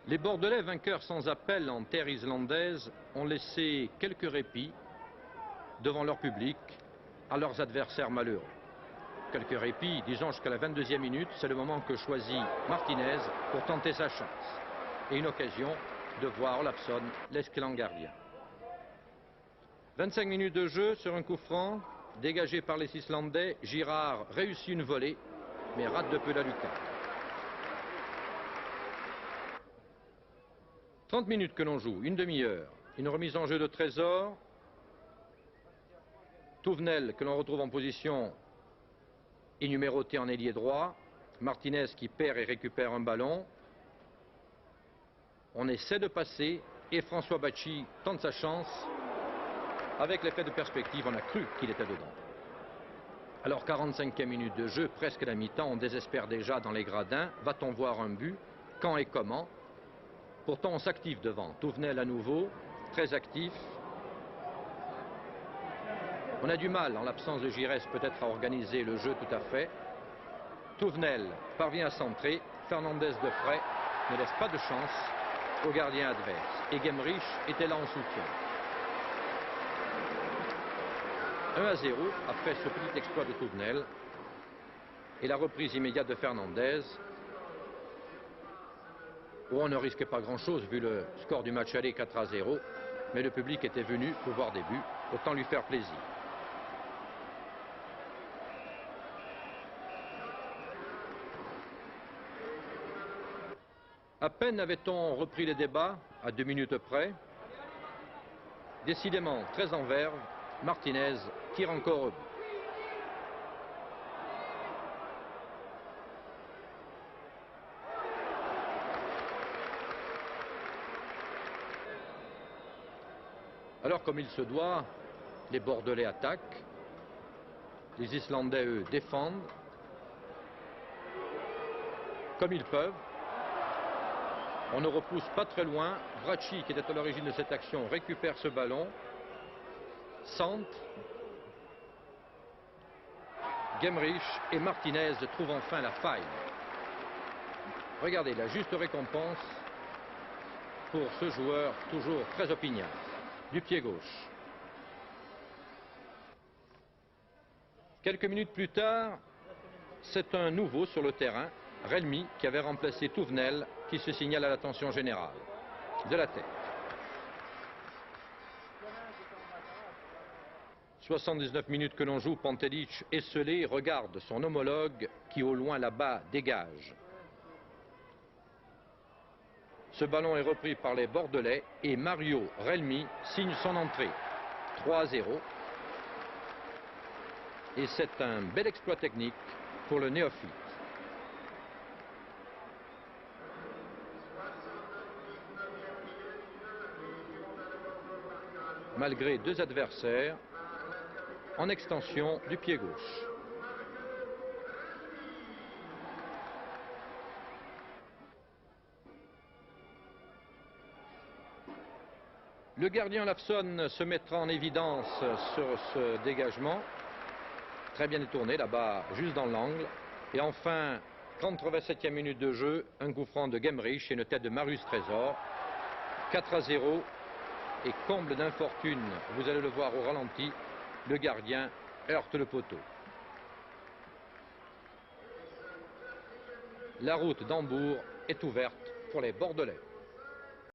Les Bordelais, vainqueurs sans appel en terre islandaise, ont laissé quelques répits devant leur public à leurs adversaires malheureux. Quelques répits, disons jusqu'à la 22e minute, c'est le moment que choisit Martinez pour tenter sa chance. Et une occasion de voir Olafsson, l'excellent gardien. 25 minutes de jeu sur un coup franc, dégagé par les Islandais. Girard réussit une volée, mais rate de peu la lucarne. 30 minutes que l'on joue, une demi-heure. Une remise en jeu de Trésor. Touvenel que l'on retrouve en position et numéroté en ailier droit. Martinez qui perd et récupère un ballon. On essaie de passer et François Bacci tente sa chance. Avec l'effet de perspective, on a cru qu'il était dedans. Alors 45e minute de jeu, presque la mi-temps, on désespère déjà dans les gradins. Va-t-on voir un but? Quand et comment? Pourtant on s'active devant. Touvenel à nouveau, très actif. On a du mal, en l'absence de Giresse, peut-être à organiser le jeu tout à fait. Touvenel parvient à centrer. Fernandez de frais ne laisse pas de chance au gardien adverse. Et Gemrich était là en soutien. 1-0 après ce petit exploit de Touvenel. Et la reprise immédiate de Fernandez. Où on ne risquait pas grand-chose vu le score du match aller 4-0. Mais le public était venu pour voir des buts. Autant lui faire plaisir. À peine avait-on repris les débats, à 2 minutes près. Décidément, très en verve, Martinez tire encore au but. Alors, comme il se doit, les Bordelais attaquent. Les Islandais, eux, défendent. Comme ils peuvent. On ne repousse pas très loin. Vracci, qui était à l'origine de cette action, récupère ce ballon. Centre. Gemrich et Martinez trouvent enfin la faille. Regardez la juste récompense pour ce joueur toujours très opiniâtre. Du pied gauche. Quelques minutes plus tard, c'est un nouveau sur le terrain, Relmi, qui avait remplacé Touvenel, qui se signale à l'attention générale. De la tête. 79 minutes que l'on joue, Pantelic, esselé, regarde son homologue qui au loin là-bas dégage. Ce ballon est repris par les Bordelais et Mario Relmi signe son entrée. 3-0. Et c'est un bel exploit technique pour le néophyte. Malgré deux adversaires, en extension du pied gauche. Le gardien Olafsson se mettra en évidence sur ce dégagement. Très bien détourné là-bas, juste dans l'angle. Et enfin, 87e minute de jeu, un coup franc de Gemrich et une tête de Marius Trésor. 4-0 et comble d'infortune, vous allez le voir au ralenti, le gardien heurte le poteau. La route d'Hambourg est ouverte pour les Bordelais.